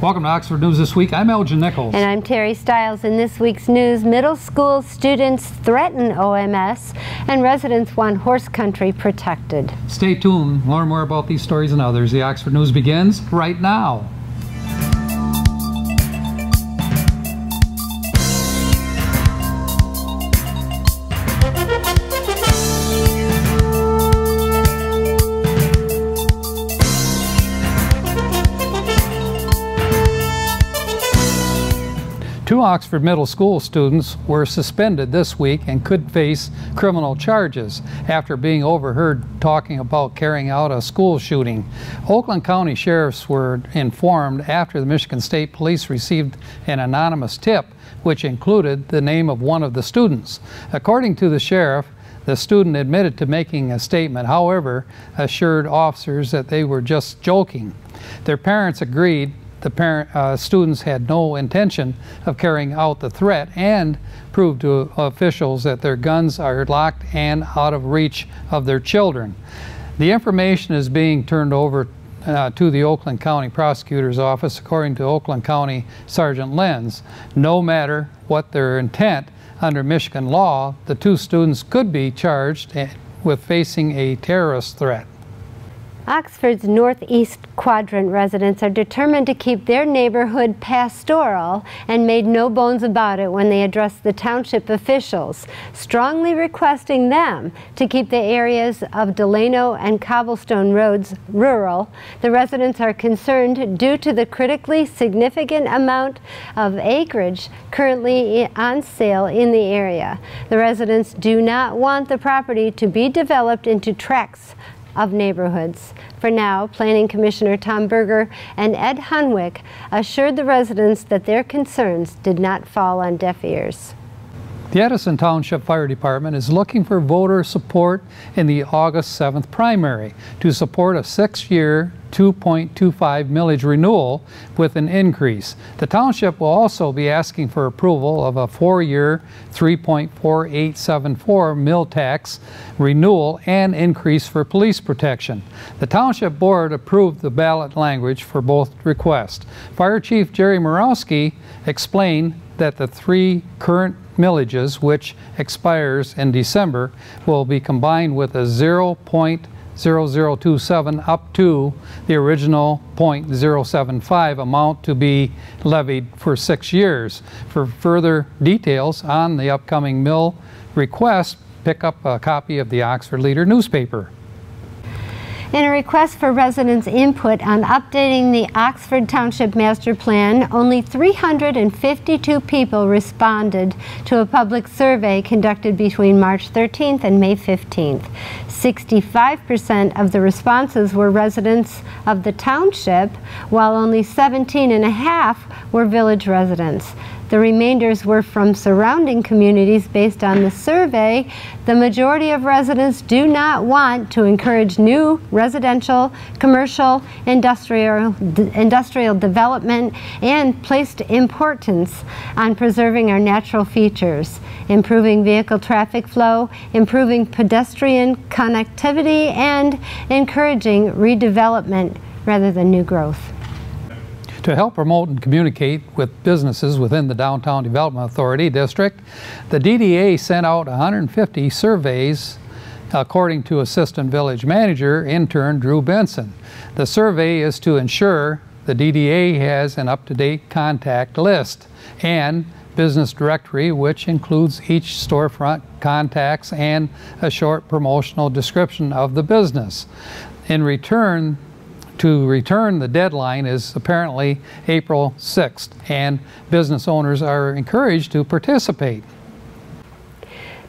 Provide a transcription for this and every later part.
Welcome to Oxford News This Week. I'm Elgin Nichols. And I'm Terry Stiles. In this week's news, middle school students threaten OMS and residents want horse country protected. Stay tuned. Learn more about these stories and others. The Oxford News begins right now. Two Oxford Middle School students were suspended this week and could face criminal charges after being overheard talking about carrying out a school shooting. Oakland County sheriffs were informed after the Michigan State Police received an anonymous tip which included the name of one of the students. According to the sheriff, the student admitted to making a statement, however, assured officers that they were just joking. Their parents agreed. The students had no intention of carrying out the threat and proved to officials that their guns are locked and out of reach of their children. The information is being turned over to the Oakland County Prosecutor's Office, according to Oakland County Sergeant Lenz. No matter what their intent, under Michigan law, the two students could be charged with facing a terrorist threat. Oxford's northeast quadrant residents are determined to keep their neighborhood pastoral and made no bones about it when they addressed the township officials, strongly requesting them to keep the areas of Delano and Cobblestone roads rural. The residents are concerned due to the critically significant amount of acreage currently on sale in the area. The residents do not want the property to be developed into tracts of neighborhoods. For now, Planning Commissioner Tom Berger and Ed Hunwick assured the residents that their concerns did not fall on deaf ears. The Edison Township Fire Department is looking for voter support in the August 7th primary to support a 6-year 2.25 millage renewal with an increase. The township will also be asking for approval of a 4-year 3.4874 mill tax renewal and increase for police protection. The township board approved the ballot language for both requests. Fire Chief Jerry Morawski explained that the 3 current millages, which expires in December, will be combined with a 0.0027 up to the original 0.075 amount to be levied for 6 years. For further details on the upcoming mill request, pick up a copy of the Oxford Leader newspaper. In a request for residents' input on updating the Oxford Township Master Plan, only 352 people responded to a public survey conducted between March 13th and May 15th. 65% of the responses were residents of the township, while only 17.5% were village residents. The remainders were from surrounding communities based on the survey. The majority of residents do not want to encourage new residential, commercial, industrial development and placed importance on preserving our natural features, improving vehicle traffic flow, improving pedestrian connectivity, and encouraging redevelopment rather than new growth. To help promote and communicate with businesses within the Downtown Development Authority District, the DDA sent out 150 surveys, according to Assistant Village Manager intern Drew Benson. The survey is to ensure the DDA has an up-to-date contact list and business directory, which includes each storefront contacts and a short promotional description of the business. To return, the deadline is apparently April 6th, and business owners are encouraged to participate.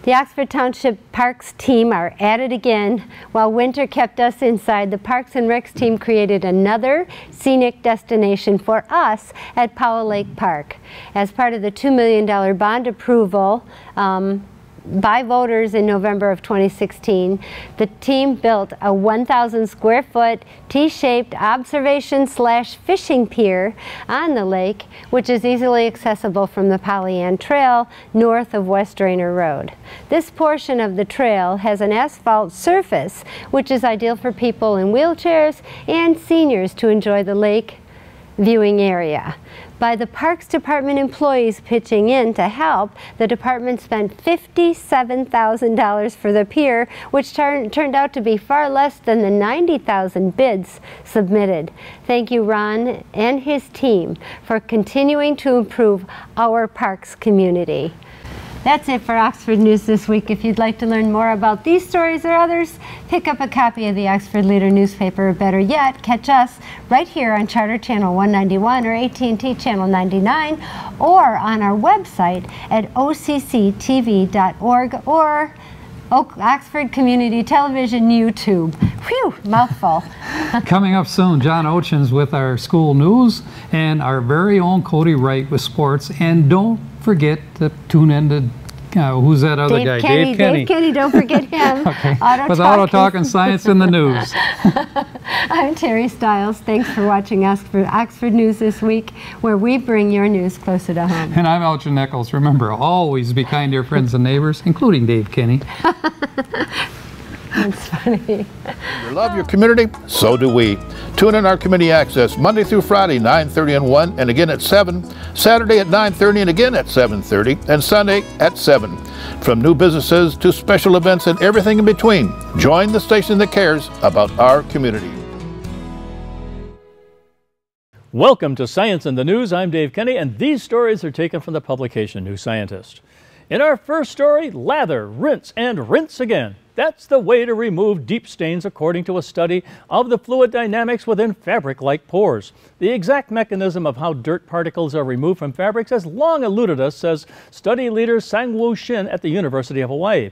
The Oxford Township Parks team are at it again. While winter kept us inside, the Parks and Recs team created another scenic destination for us at Powell Lake Park. As part of the $2 million bond approval by voters in November of 2016, the team built a 1,000 square foot T-shaped observation/fishing pier on the lake, which is easily accessible from the Pollyann Trail north of West Drainer Road. This portion of the trail has an asphalt surface, which is ideal for people in wheelchairs and seniors to enjoy the lake viewing area. By the Parks Department employees pitching in to help, the department spent $57,000 for the pier, which turned out to be far less than the 90,000 bids submitted. Thank you, Ron and his team, for continuing to improve our parks community. That's it for Oxford News this week. If you'd like to learn more about these stories or others, pick up a copy of the Oxford Leader newspaper, or better yet, catch us right here on Charter Channel 191 or AT&T Channel 99, or on our website at occtv.org or Oxford Community Television YouTube. Whew, mouthful. Coming up soon, John Ochins with our school news, and our very own Cody Wright with sports. And don't forget to tune in to, who's that other guy? Dave Kenny. Dave Kenny, don't forget him. Okay. With Auto Talk and Science in the News. I'm Terry Stiles. Thanks for watching Oxford News this week, where we bring your news closer to home. And I'm Elgin Nichols. Remember, always be kind to your friends and neighbors, including Dave Kenny. That's funny. You love your community? So do we. Tune in our community access Monday through Friday, 9:30 and 1, and again at 7, Saturday at 9:30 and again at 7:30, and Sunday at 7. From new businesses to special events and everything in between, join the station that cares about our community. Welcome to Science in the News. I'm Dave Kenny, and these stories are taken from the publication New Scientist. In our first story, lather, rinse, and rinse again. That's the way to remove deep stains, according to a study of the fluid dynamics within fabric-like pores. The exact mechanism of how dirt particles are removed from fabrics has long eluded us, says study leader Sang-Woo Shin at the University of Hawaii.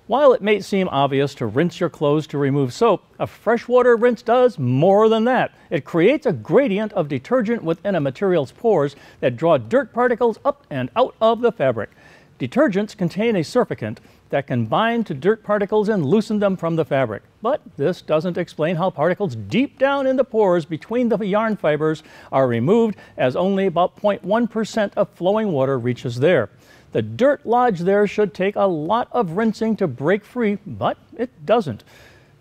While it may seem obvious to rinse your clothes to remove soap, a freshwater rinse does more than that. It creates a gradient of detergent within a material's pores that draw dirt particles up and out of the fabric. Detergents contain a surfactant that can bind to dirt particles and loosen them from the fabric. But this doesn't explain how particles deep down in the pores between the yarn fibers are removed, as only about 0.1% of flowing water reaches there. The dirt lodged there should take a lot of rinsing to break free, but it doesn't.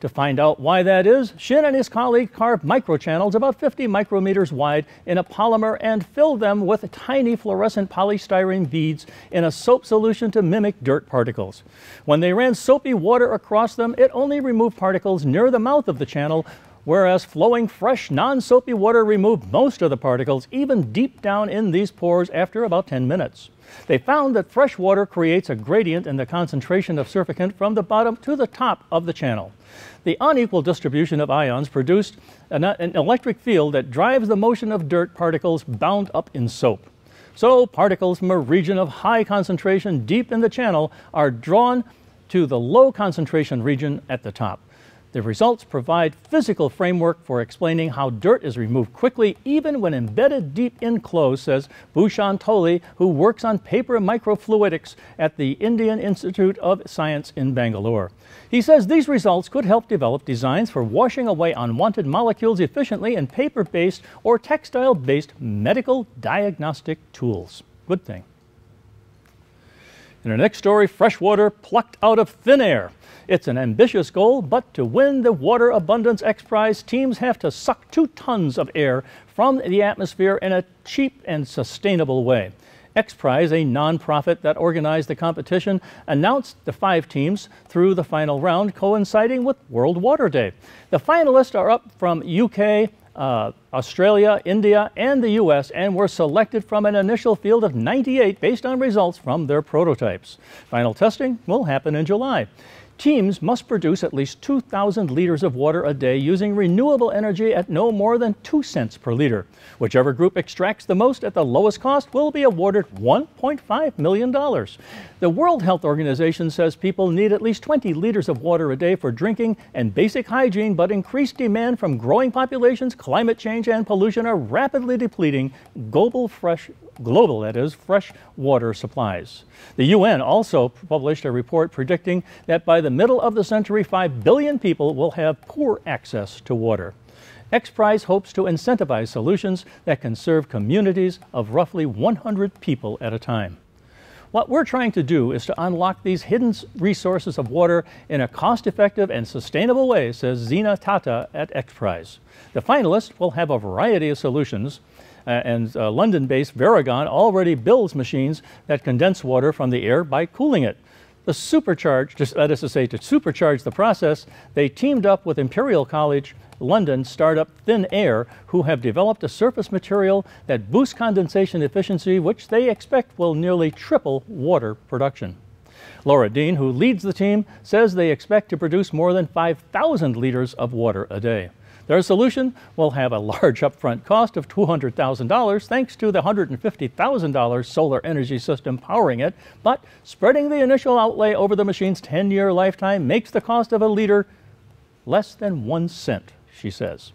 To find out why that is, Shin and his colleague carved microchannels about 50 micrometers wide in a polymer and filled them with tiny fluorescent polystyrene beads in a soap solution to mimic dirt particles. When they ran soapy water across them, it only removed particles near the mouth of the channel, whereas flowing fresh, non-soapy water removed most of the particles, even deep down in these pores, after about 10 minutes. They found that fresh water creates a gradient in the concentration of surfactant from the bottom to the top of the channel. The unequal distribution of ions produced an electric field that drives the motion of dirt particles bound up in soap. So particles from a region of high concentration deep in the channel are drawn to the low concentration region at the top. The results provide physical framework for explaining how dirt is removed quickly, even when embedded deep in clothes, says Bhushan Toli, who works on paper microfluidics at the Indian Institute of Science in Bangalore. He says these results could help develop designs for washing away unwanted molecules efficiently in paper-based or textile-based medical diagnostic tools. Good thing. In our next story, fresh water plucked out of thin air. It's an ambitious goal, but to win the Water Abundance X Prize, teams have to suck 2 tons of air from the atmosphere in a cheap and sustainable way. X Prize, a non-profit that organized the competition, announced the 5 teams through the final round, coinciding with World Water Day. The finalists are up from UK, Australia, India, and the US, and were selected from an initial field of 98 based on results from their prototypes. Final testing will happen in July. Teams must produce at least 2,000 liters of water a day using renewable energy at no more than 2 cents per liter. Whichever group extracts the most at the lowest cost will be awarded $1.5 million. The World Health Organization says people need at least 20 liters of water a day for drinking and basic hygiene, but increased demand from growing populations, climate change, and pollution are rapidly depleting global fresh water supplies. The UN also published a report predicting that by the middle of the century, 5 billion people will have poor access to water. X Prize hopes to incentivize solutions that can serve communities of roughly 100 people at a time. What we're trying to do is to unlock these hidden resources of water in a cost-effective and sustainable way, says Zina Tata at X Prize. The finalists will have a variety of solutions. and London-based Varagon already builds machines that condense water from the air by cooling it. To supercharge the process, they teamed up with Imperial College London startup Thin Air, who have developed a surface material that boosts condensation efficiency, which they expect will nearly triple water production. Laura Dean, who leads the team, says they expect to produce more than 5,000 liters of water a day. Their solution will have a large upfront cost of $200,000 thanks to the $150,000 solar energy system powering it, but spreading the initial outlay over the machine's 10-year lifetime makes the cost of a liter less than 1 cent, she says.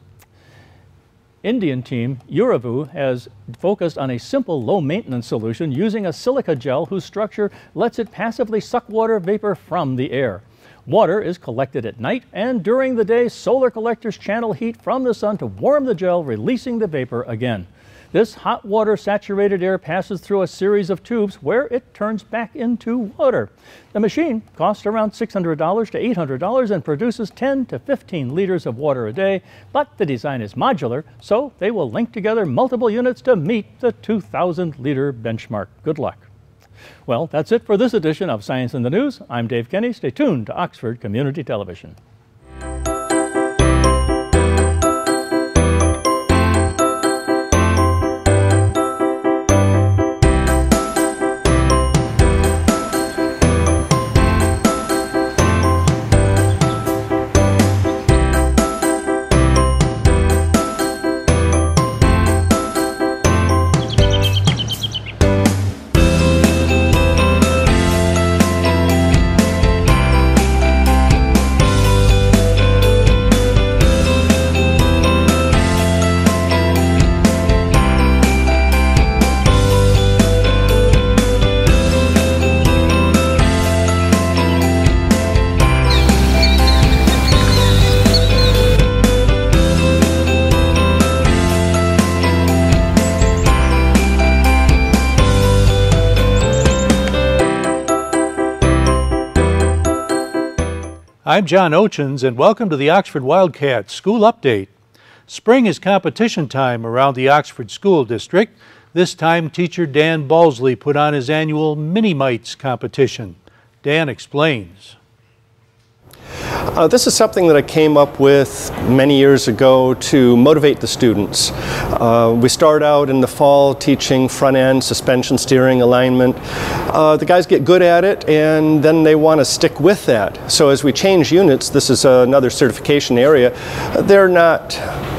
Indian team Uravu has focused on a simple low-maintenance solution using a silica gel whose structure lets it passively suck water vapor from the air. Water is collected at night, and during the day, solar collectors channel heat from the sun to warm the gel, releasing the vapor again. This hot water saturated air passes through a series of tubes where it turns back into water. The machine costs around $600 to $800 and produces 10 to 15 liters of water a day, but the design is modular, so they will link together multiple units to meet the 2,000-liter benchmark. Good luck. Well, that's it for this edition of Science in the News. I'm Dave Kenny. Stay tuned to Oxford Community Television. I'm John Ochins, and welcome to the Oxford Wildcats School Update. Spring is competition time around the Oxford School District. This time, teacher Dan Balsley put on his annual Mini-Mites competition. Dan explains. This is something that I came up with many years ago to motivate the students. We start out in the fall teaching front end, suspension, steering, alignment. The guys get good at it and then they want to stick with that. So as we change units, this is another certification area, they're not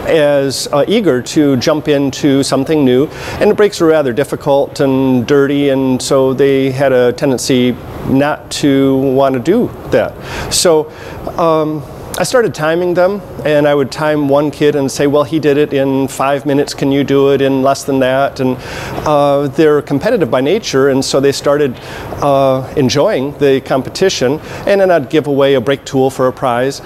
as eager to jump into something new, and the brakes are rather difficult and dirty, and so they had a tendency not to want to do that. So I started timing them, and I would time one kid and say, well, he did it in 5 minutes, can you do it in less than that? And they're competitive by nature, and so they started enjoying the competition, and then I'd give away a brake tool for a prize.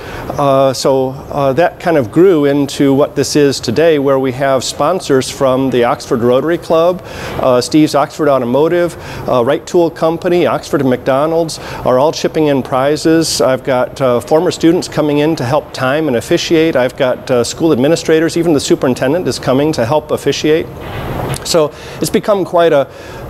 So that kind of grew into what this is today, where we have sponsors from the Oxford Rotary Club, Steve's Oxford Automotive, Wright Tool Company, Oxford and McDonald's are all chipping in prizes. I've got former students coming in to help time and officiate. I've got school administrators, even the superintendent is coming to help officiate. So it's become quite a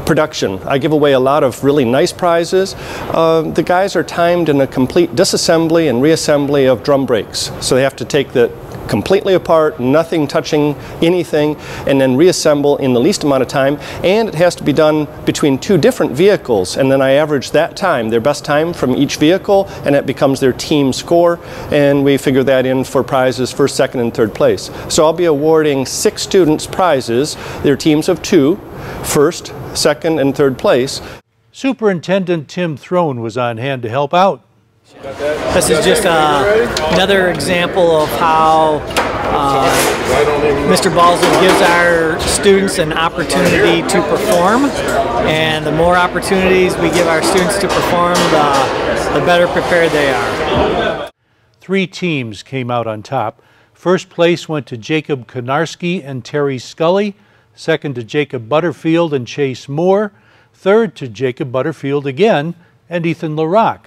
production. I give away a lot of really nice prizes. The guys are timed in a complete disassembly and reassembly of drum brakes. So they have to take that completely apart, nothing touching anything, and then reassemble in the least amount of time, and it has to be done between two different vehicles, and then I average that time, their best time from each vehicle, and that becomes their team score, and we figure that in for prizes first, second, and third place. So I'll be awarding 6 students prizes. They're teams of 2, first, second, and third place. Superintendent Tim Throne was on hand to help out. This is just another example of how Mr. Balsley gives our students an opportunity to perform, and the more opportunities we give our students to perform, the better prepared they are. 3 teams came out on top. First place went to Jacob Konarski and Terry Scully, second to Jacob Butterfield and Chase Moore, third to Jacob Butterfield again and Ethan LaRock.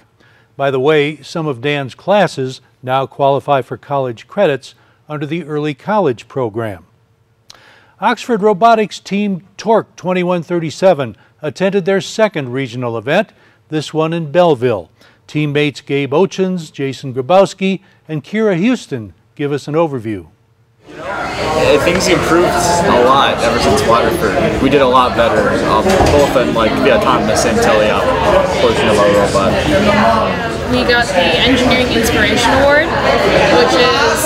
By the way, some of Dan's classes now qualify for college credits under the Early College program. Oxford Robotics Team Torque 2137 attended their second regional event, this one in Belleville. Teammates Gabe Ochins, Jason Grabowski, and Kira Houston give us an overview. Things improved a lot ever since Waterford. We did a lot better, both in the autonomous and teleop portion of our robot. We got the Engineering Inspiration Award, which is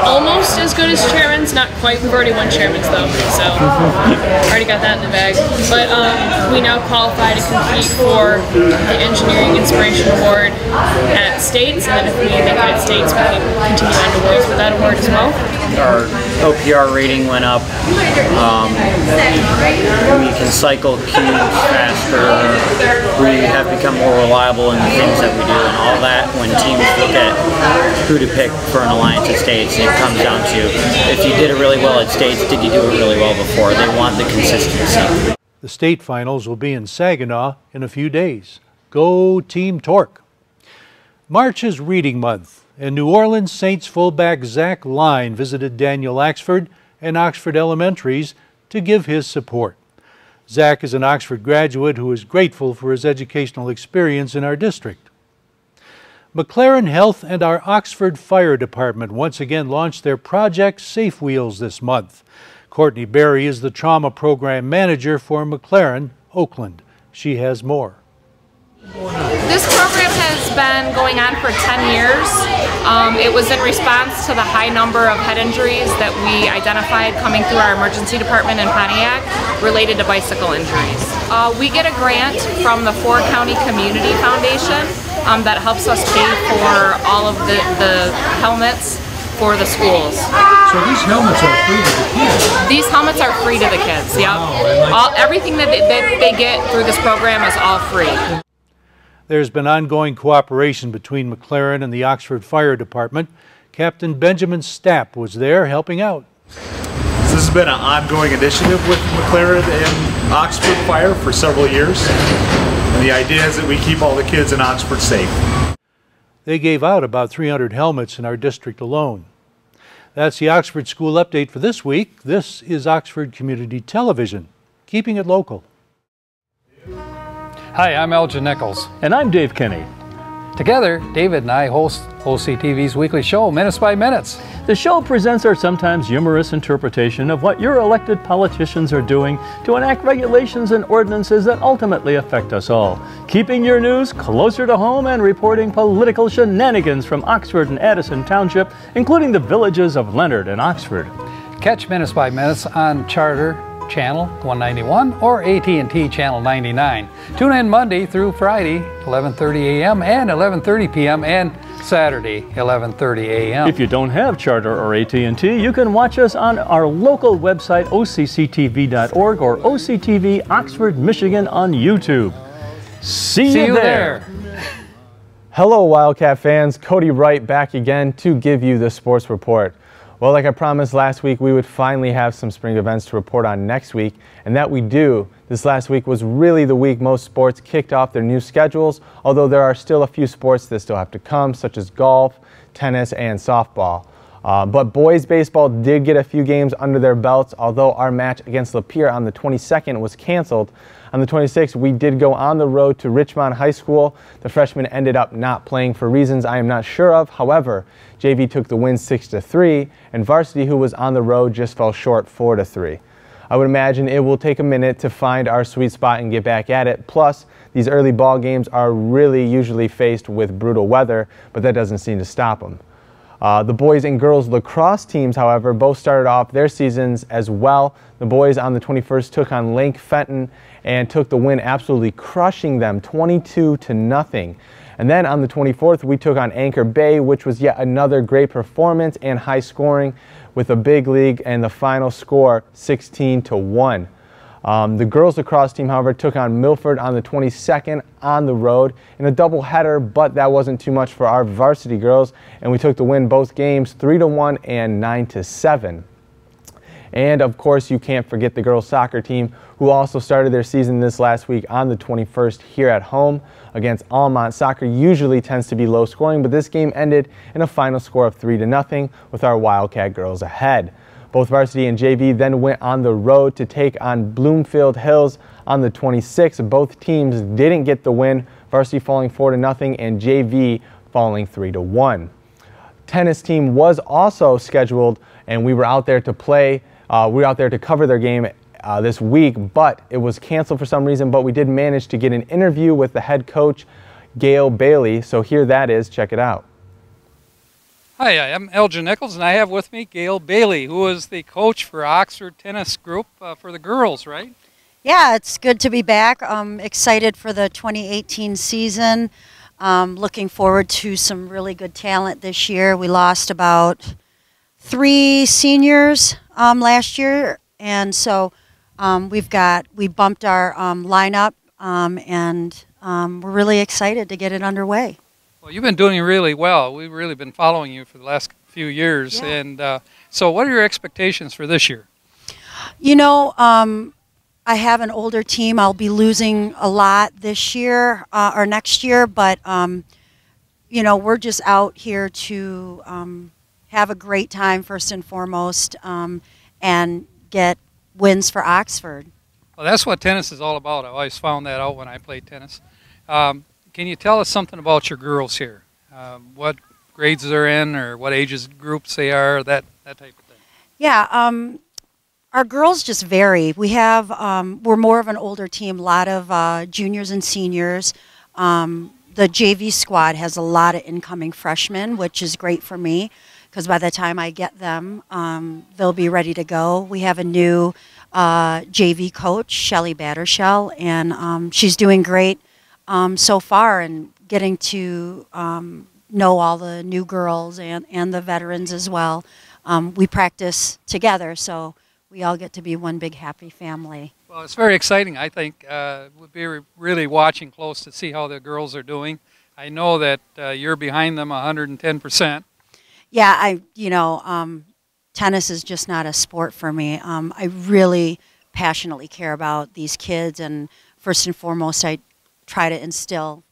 almost as good as Chairman's, not quite. We've already won Chairman's though, so already got that in the bag. But we now qualify to compete for the Engineering Inspiration Award at States, and then if we make it at States, we can continue on to Worlds with that award as well. Our OPR rating went up. We can cycle cubes faster. We have become more reliable in the things that we do, and all that. When teams look at who to pick for an alliance at States, it comes down to if you did it really well at States, did you do it really well before? They want the consistency. The state finals will be in Saginaw in a few days. Go Team Torque. March is Reading Month, and New Orleans Saints fullback Zach Line visited Daniel Axford and Oxford Elementaries to give his support. Zach is an Oxford graduate who is grateful for his educational experience in our district. McLaren Health and our Oxford Fire Department once again launched their Project Safe Wheels this month. Courtney Berry is the Trauma Program Manager for McLaren, Oakland. She has more. This program has been going on for 10 years. It was in response to the high number of head injuries that we identified coming through our emergency department in Pontiac related to bicycle injuries. We get a grant from the Four County Community Foundation that helps us pay for all of the helmets for the schools. So these helmets are free to the kids? These helmets are free to the kids, yep. Everything that they get through this program is all free. There's been ongoing cooperation between McLaren and the Oxford Fire Department. Captain Benjamin Stapp was there helping out. This has been an ongoing initiative with McLaren and Oxford Fire for several years. And the idea is that we keep all the kids in Oxford safe. They gave out about 300 helmets in our district alone. That's the Oxford School Update for this week. This is Oxford Community Television, keeping it local. Hi, I'm Elgin Nichols. And I'm Dave Kenny. Together, David and I host OCTV's weekly show, Minutes by Minutes. The show presents our sometimes humorous interpretation of what your elected politicians are doing to enact regulations and ordinances that ultimately affect us all, keeping your news closer to home and reporting political shenanigans from Oxford and Addison Township, including the villages of Leonard and Oxford. Catch Minutes by Minutes on Charter Channel 191 or AT&T Channel 99. Tune in Monday through Friday, 11:30 a.m. and 11:30 p.m. and Saturday, 11:30 a.m. If you don't have Charter or AT&T, you can watch us on our local website, OCCTV.org, or OCTV Oxford, Michigan on YouTube. See you there. Hello, Wildcat fans. Cody Wright back again to give you the sports report. Well, like I promised last week, we would finally have some spring events to report on next week, and that we do. This last week was really the week most sports kicked off their new schedules, although there are still a few sports that still have to come, such as golf, tennis, and softball. But boys baseball did get a few games under their belts, although our match against Lapeer on the 22nd was canceled. On the 26th, we did go on the road to Richmond High School. The freshmen ended up not playing for reasons I am not sure of. However, JV took the win 6-3, and varsity, who was on the road, just fell short 4-3. I would imagine it will take a minute to find our sweet spot and get back at it. Plus, these early ball games are really usually faced with brutal weather, but that doesn't seem to stop them. The boys and girls lacrosse teams, however, both started off their seasons as well. The boys on the 21st took on Lake Fenton and took the win, absolutely crushing them 22-0. And then on the 24th, we took on Anchor Bay, which was yet another great performance and high scoring with a big league and the final score 16-1. The girls lacrosse team, however, took on Milford on the 22nd on the road in a doubleheader, but that wasn't too much for our varsity girls, and we took the win both games 3-1 and 9-7. And of course, you can't forget the girls soccer team, who also started their season this last week on the 21st here at home against Almont. Soccer usually tends to be low scoring, but this game ended in a final score of 3-0 with our Wildcat girls ahead. Both varsity and JV then went on the road to take on Bloomfield Hills on the 26th. Both teams didn't get the win, varsity falling 4-0 and JV falling 3-1. Tennis team was also scheduled, and we were out there to play. We were out there to cover their game this week, but it was canceled for some reason. But we did manage to get an interview with the head coach, Gail Bailey. So here that is. Check it out. Hi, I'm Elgin Nichols, and I have with me Gail Bailey, who is the coach for Oxford Tennis Group for the girls, right? Yeah, it's good to be back. I'm excited for the 2018 season. Looking forward to some really good talent this year. We lost about 3 seniors last year, and so we bumped our lineup, and we're really excited to get it underway. Well, you've been doing really well. We've really been following you for the last few years, yeah. And so what are your expectations for this year? You know, I have an older team. I'll be losing a lot this year or next year, but you know, we're just out here to have a great time first and foremost, and get wins for Oxford. Well, that's what tennis is all about. I always found that out when I played tennis. Can you tell us something about your girls here? What grades they're in, or what ages groups they are, that type of thing? Yeah, our girls just vary. We have, we're more of an older team, a lot of juniors and seniors. The JV squad has a lot of incoming freshmen, which is great for me, because by the time I get them, they'll be ready to go. We have a new JV coach, Shelly Battershell, and she's doing great so far, and getting to know all the new girls and the veterans as well. We practice together, so we all get to be one big happy family. Well, it's very exciting. I think we'll be really watching close to see how the girls are doing. I know that you're behind them 110%. Yeah, you know, tennis is just not a sport for me. I really passionately care about these kids, and first and foremost, I try to instill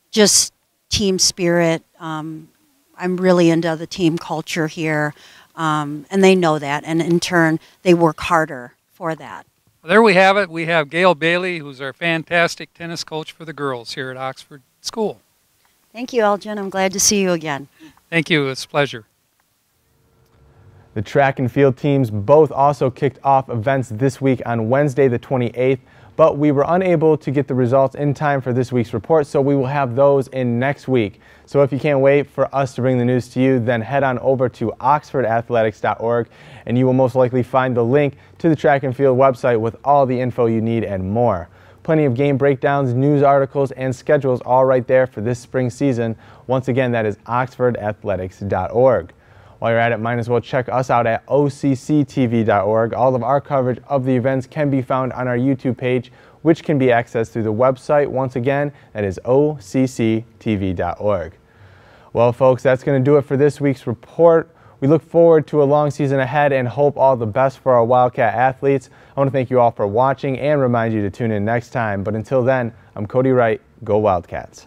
just team spirit. I'm really into the team culture here, and they know that, and in turn, they work harder for that. Well, there we have it. We have Gail Bailey, who's our fantastic tennis coach for the girls here at Oxford School. Thank you, Elgin. I'm glad to see you again. Thank you. It's a pleasure. The track and field teams both also kicked off events this week on Wednesday the 28th, but we were unable to get the results in time for this week's report, so we will have those in next week. So if you can't wait for us to bring the news to you, then head on over to oxfordathletics.org, and you will most likely find the link to the track and field website with all the info you need and more. Plenty of game breakdowns, news articles, and schedules all right there for this spring season. Once again, that is oxfordathletics.org. While you're at it, might as well check us out at OCCTV.org. All of our coverage of the events can be found on our YouTube page, which can be accessed through the website. Once again, that is OCCTV.org. Well, folks, that's going to do it for this week's report. We look forward to a long season ahead and hope all the best for our Wildcat athletes. I want to thank you all for watching and remind you to tune in next time. But until then, I'm Cody Wright. Go Wildcats.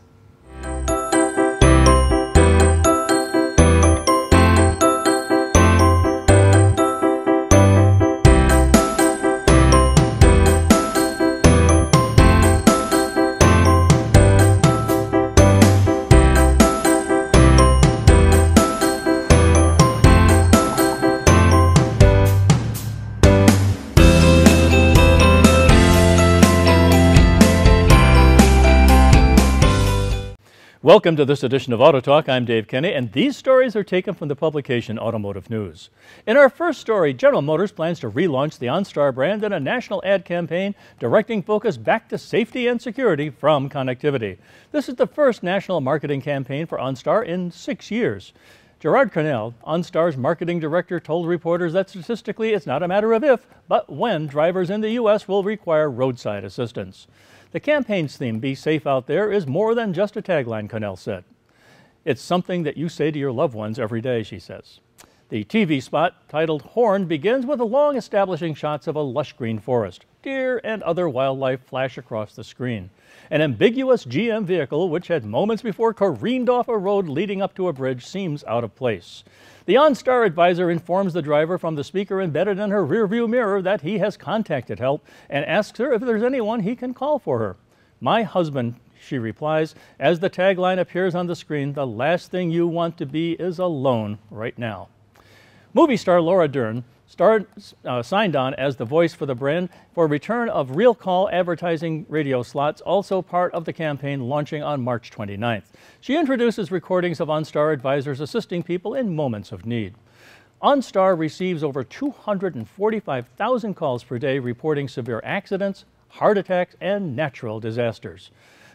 Welcome to this edition of Auto Talk. I'm Dave Kenny, and these stories are taken from the publication Automotive News. In our first story, General Motors plans to relaunch the OnStar brand in a national ad campaign directing focus back to safety and security from connectivity. This is the first national marketing campaign for OnStar in 6 years. Gerard Cornell, OnStar's marketing director, told reporters that statistically it's not a matter of if, but when drivers in the U.S. will require roadside assistance. The campaign's theme, Be Safe Out There, is more than just a tagline, Cornell said. It's something that you say to your loved ones every day, she says. The TV spot, titled Horn, begins with a long establishing shots of a lush green forest. Deer and other wildlife flash across the screen. An ambiguous GM vehicle, which had moments before careened off a road leading up to a bridge, seems out of place. The OnStar advisor informs the driver from the speaker embedded in her rearview mirror that he has contacted help and asks her if there's anyone he can call for her. "My husband," she replies, as the tagline appears on the screen. "The last thing you want to be is alone right now." Movie star Laura Dern signed on as the voice for the brand for return of Real Call advertising radio slots, also part of the campaign launching on March 29th. She introduces recordings of OnStar advisors assisting people in moments of need. OnStar receives over 245,000 calls per day reporting severe accidents, heart attacks, and natural disasters.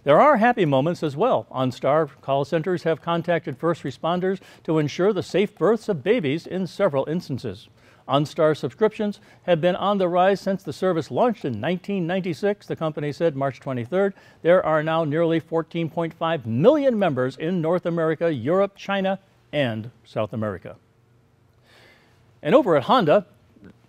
There are happy moments as well. OnStar call centers have contacted first responders to ensure the safe births of babies in several instances. OnStar subscriptions have been on the rise since the service launched in 1996, the company said March 23rd. There are now nearly 14.5 million members in North America, Europe, China, and South America. And over at Honda,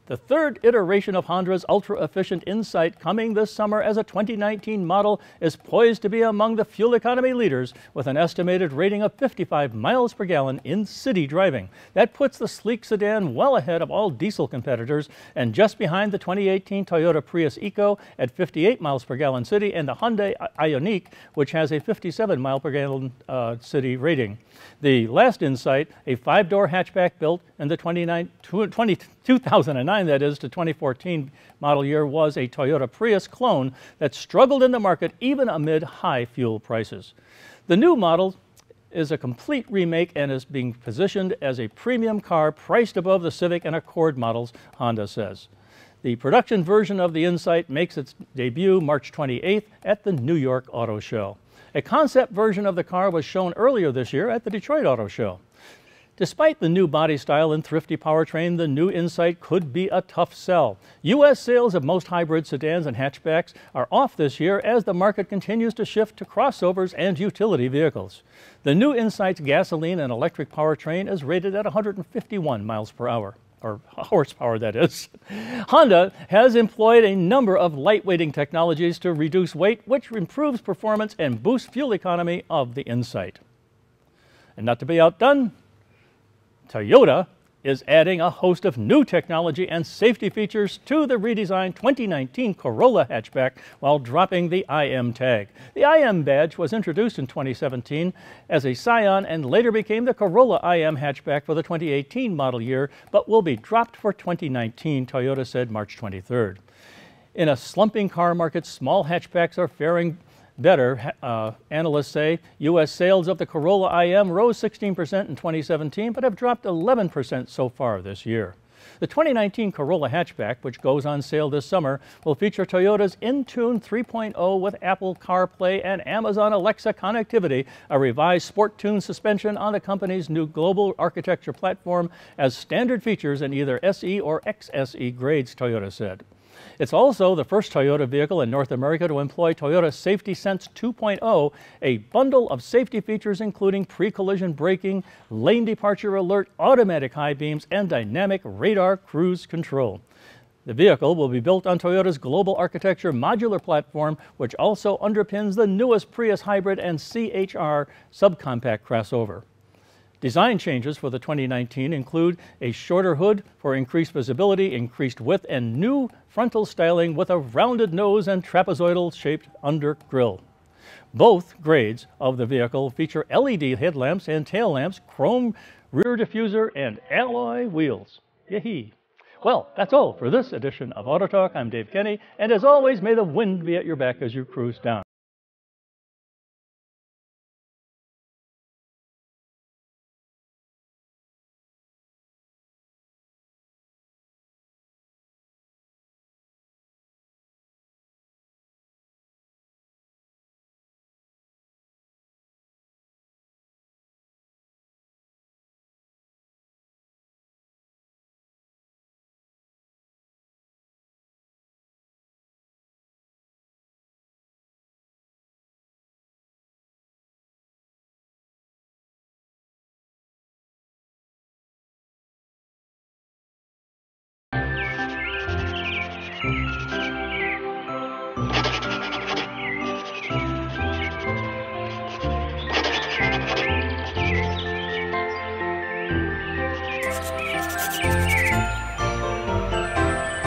the third iteration of Honda's ultra-efficient Insight, coming this summer as a 2019 model, is poised to be among the fuel economy leaders with an estimated rating of 55 miles per gallon in city driving. That puts the sleek sedan well ahead of all diesel competitors and just behind the 2018 Toyota Prius Eco at 58 miles per gallon city and the Hyundai Ioniq, which has a 57 mile per gallon city rating. The last Insight, a 5-door hatchback built in the 2009 that is, to 2014 model year, was a Toyota Prius clone that struggled in the market even amid high fuel prices. The new model is a complete remake and is being positioned as a premium car priced above the Civic and Accord models, Honda says. The production version of the Insight makes its debut March 28th at the New York Auto Show. A concept version of the car was shown earlier this year at the Detroit Auto Show. Despite the new body style and thrifty powertrain, the new Insight could be a tough sell. U.S. sales of most hybrid sedans and hatchbacks are off this year as the market continues to shift to crossovers and utility vehicles. The new Insight's gasoline and electric powertrain is rated at 151 miles per hour. Or horsepower, that is. Honda has employed a number of lightweighting technologies to reduce weight, which improves performance and boosts fuel economy of the Insight. And not to be outdone, Toyota is adding a host of new technology and safety features to the redesigned 2019 Corolla hatchback while dropping the IM tag. The IM badge was introduced in 2017 as a Scion and later became the Corolla IM hatchback for the 2018 model year, but will be dropped for 2019, Toyota said March 23rd. In a slumping car market, small hatchbacks are faring better. Analysts say U.S. sales of the Corolla IM rose 16% in 2017, but have dropped 11% so far this year. The 2019 Corolla hatchback, which goes on sale this summer, will feature Toyota's Entune 3.0 with Apple CarPlay and Amazon Alexa connectivity, a revised SportTune suspension on the company's new global architecture platform as standard features in either SE or XSE grades, Toyota said. It's also the first Toyota vehicle in North America to employ Toyota Safety Sense 2.0, a bundle of safety features including pre-collision braking, lane departure alert, automatic high beams, and dynamic radar cruise control. The vehicle will be built on Toyota's global architecture modular platform, which also underpins the newest Prius hybrid and CHR subcompact crossover. Design changes for the 2019 include a shorter hood for increased visibility, increased width, and new frontal styling with a rounded nose and trapezoidal-shaped under grille. Both grades of the vehicle feature LED headlamps and tail lamps, chrome rear diffuser, and alloy wheels. Yee-hee. Well, that's all for this edition of Auto Talk. I'm Dave Kenny, and as always, may the wind be at your back as you cruise down.